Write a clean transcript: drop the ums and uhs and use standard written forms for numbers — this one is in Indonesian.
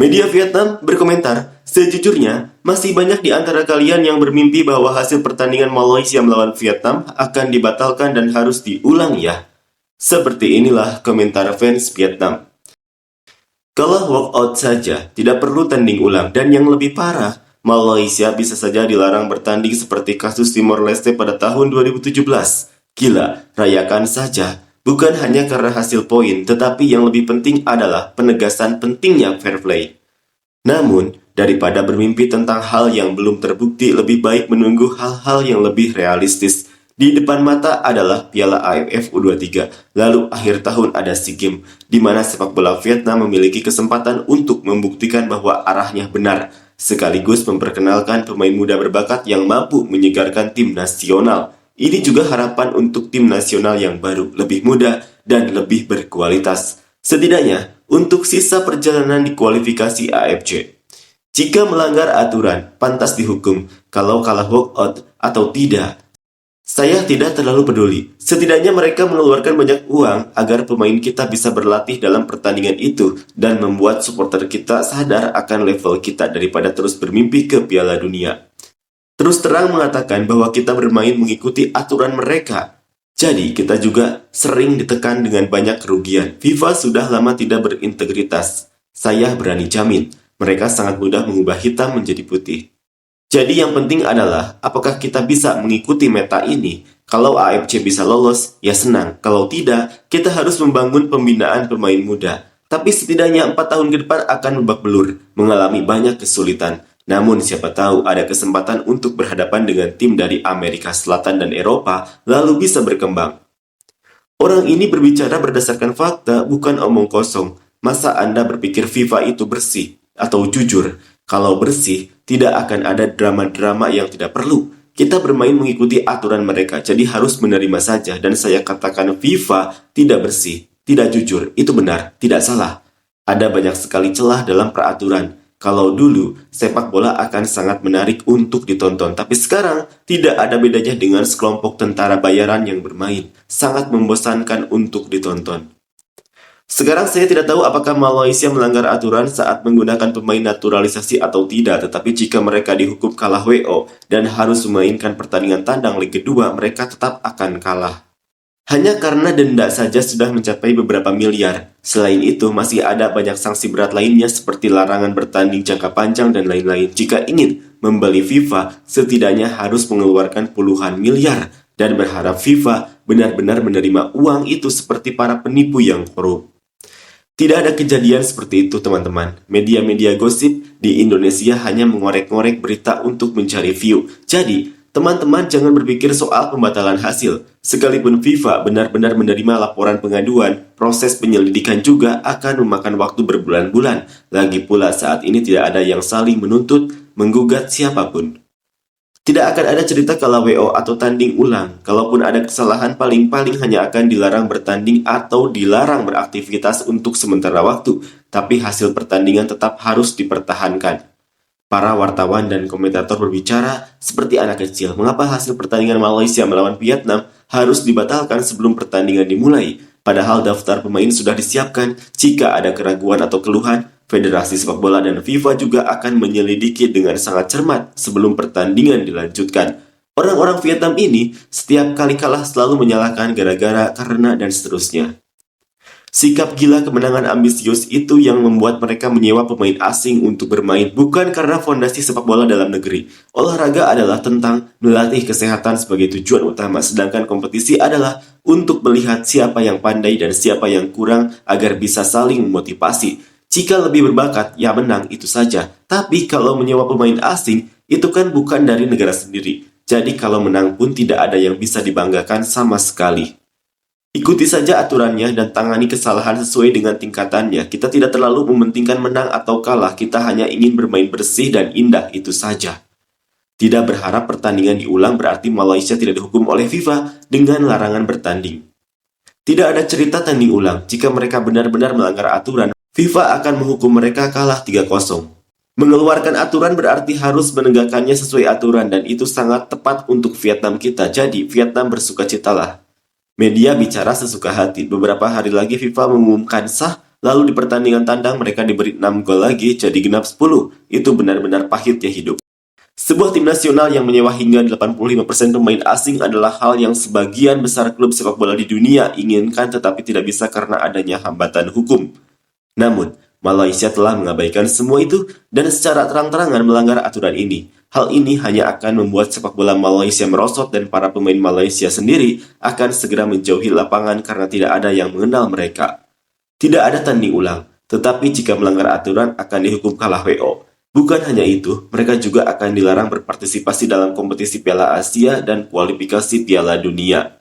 Media Vietnam berkomentar, sejujurnya, masih banyak di antara kalian yang bermimpi bahwa hasil pertandingan Malaysia melawan Vietnam akan dibatalkan dan harus diulang ya. Seperti inilah komentar fans Vietnam. Kalau walkout saja, tidak perlu tanding ulang. Dan yang lebih parah, Malaysia bisa saja dilarang bertanding seperti kasus Timor Leste pada tahun 2017. Gila, rayakan saja. Bukan hanya karena hasil poin, tetapi yang lebih penting adalah penegasan pentingnya fair play. Namun, daripada bermimpi tentang hal yang belum terbukti, lebih baik menunggu hal-hal yang lebih realistis. Di depan mata adalah Piala AFF U23, lalu akhir tahun ada SEA Games, di mana sepak bola Vietnam memiliki kesempatan untuk membuktikan bahwa arahnya benar, sekaligus memperkenalkan pemain muda berbakat yang mampu menyegarkan tim nasional. Ini juga harapan untuk tim nasional yang baru, lebih muda, dan lebih berkualitas. Setidaknya, untuk sisa perjalanan di kualifikasi AFC. Jika melanggar aturan, pantas dihukum, kalau kalah walkout atau tidak. Saya tidak terlalu peduli. Setidaknya mereka mengeluarkan banyak uang agar pemain kita bisa berlatih dalam pertandingan itu dan membuat supporter kita sadar akan level kita daripada terus bermimpi ke Piala Dunia. Terus terang mengatakan bahwa kita bermain mengikuti aturan mereka. Jadi kita juga sering ditekan dengan banyak kerugian. FIFA sudah lama tidak berintegritas. Saya berani jamin, mereka sangat mudah mengubah hitam menjadi putih. Jadi yang penting adalah, apakah kita bisa mengikuti meta ini? Kalau AFC bisa lolos, ya senang. Kalau tidak, kita harus membangun pembinaan pemain muda. Tapi setidaknya 4 tahun ke depan akan babak belur, mengalami banyak kesulitan. Namun siapa tahu ada kesempatan untuk berhadapan dengan tim dari Amerika Selatan dan Eropa, lalu bisa berkembang. Orang ini berbicara berdasarkan fakta, bukan omong kosong. Masa Anda berpikir FIFA itu bersih atau jujur? Kalau bersih, tidak akan ada drama-drama yang tidak perlu. Kita bermain mengikuti aturan mereka, jadi harus menerima saja. Dan saya katakan FIFA tidak bersih, tidak jujur. Itu benar, tidak salah. Ada banyak sekali celah dalam peraturan. Kalau dulu, sepak bola akan sangat menarik untuk ditonton. Tapi sekarang, tidak ada bedanya dengan sekelompok tentara bayaran yang bermain. Sangat membosankan untuk ditonton. Sekarang saya tidak tahu apakah Malaysia melanggar aturan saat menggunakan pemain naturalisasi atau tidak, tetapi jika mereka dihukum kalah WO dan harus memainkan pertandingan tandang Liga 2, mereka tetap akan kalah. Hanya karena denda saja sudah mencapai beberapa miliar. Selain itu, masih ada banyak sanksi berat lainnya seperti larangan bertanding jangka panjang dan lain-lain. Jika ingin membeli FIFA, setidaknya harus mengeluarkan puluhan miliar dan berharap FIFA benar-benar menerima uang itu seperti para penipu yang korup. Tidak ada kejadian seperti itu, teman-teman. Media-media gosip di Indonesia hanya mengorek-ngorek berita untuk mencari view. Jadi, teman-teman jangan berpikir soal pembatalan hasil. Sekalipun FIFA benar-benar menerima laporan pengaduan, proses penyelidikan juga akan memakan waktu berbulan-bulan. Lagi pula saat ini tidak ada yang saling menuntut, menggugat siapapun. Tidak akan ada cerita kalau WO atau tanding ulang. Kalaupun ada kesalahan, paling-paling hanya akan dilarang bertanding atau dilarang beraktivitas untuk sementara waktu. Tapi hasil pertandingan tetap harus dipertahankan. Para wartawan dan komentator berbicara seperti anak kecil. Mengapa hasil pertandingan Malaysia melawan Vietnam harus dibatalkan sebelum pertandingan dimulai? Padahal daftar pemain sudah disiapkan. Jika ada keraguan atau keluhan, Federasi Sepak Bola dan FIFA juga akan menyelidiki dengan sangat cermat sebelum pertandingan dilanjutkan. Orang-orang Vietnam ini setiap kali kalah selalu menyalahkan gara-gara, karena, dan seterusnya. Sikap gila kemenangan ambisius itu yang membuat mereka menyewa pemain asing untuk bermain, bukan karena fondasi sepak bola dalam negeri. Olahraga adalah tentang melatih kesehatan sebagai tujuan utama, sedangkan kompetisi adalah untuk melihat siapa yang pandai dan siapa yang kurang agar bisa saling memotivasi. Jika lebih berbakat, ya menang, itu saja. Tapi kalau menyewa pemain asing, itu kan bukan dari negara sendiri. Jadi kalau menang pun tidak ada yang bisa dibanggakan sama sekali. Ikuti saja aturannya dan tangani kesalahan sesuai dengan tingkatannya. Kita tidak terlalu mementingkan menang atau kalah, kita hanya ingin bermain bersih dan indah, itu saja. Tidak berharap pertandingan diulang berarti Malaysia tidak dihukum oleh FIFA dengan larangan bertanding. Tidak ada cerita tanding ulang. Jika mereka benar-benar melanggar aturan, FIFA akan menghukum mereka kalah 3-0. Mengeluarkan aturan berarti harus menegakkannya sesuai aturan dan itu sangat tepat untuk Vietnam kita. Jadi Vietnam bersukacitalah. Media bicara sesuka hati. Beberapa hari lagi FIFA mengumumkan sah Lalu di pertandingan tandang mereka diberi 6 gol lagi, jadi genap 10. Itu benar-benar pahitnya hidup. Sebuah tim nasional yang menyewa hingga 85% pemain asing adalah hal yang sebagian besar klub sepak bola di dunia inginkan tetapi tidak bisa karena adanya hambatan hukum. Namun, Malaysia telah mengabaikan semua itu dan secara terang-terangan melanggar aturan ini. Hal ini hanya akan membuat sepak bola Malaysia merosot dan para pemain Malaysia sendiri akan segera menjauhi lapangan karena tidak ada yang mengenal mereka. Tidak ada tanding ulang, tetapi jika melanggar aturan akan dihukum kalah WO. Bukan hanya itu, mereka juga akan dilarang berpartisipasi dalam kompetisi Piala Asia dan kualifikasi Piala Dunia.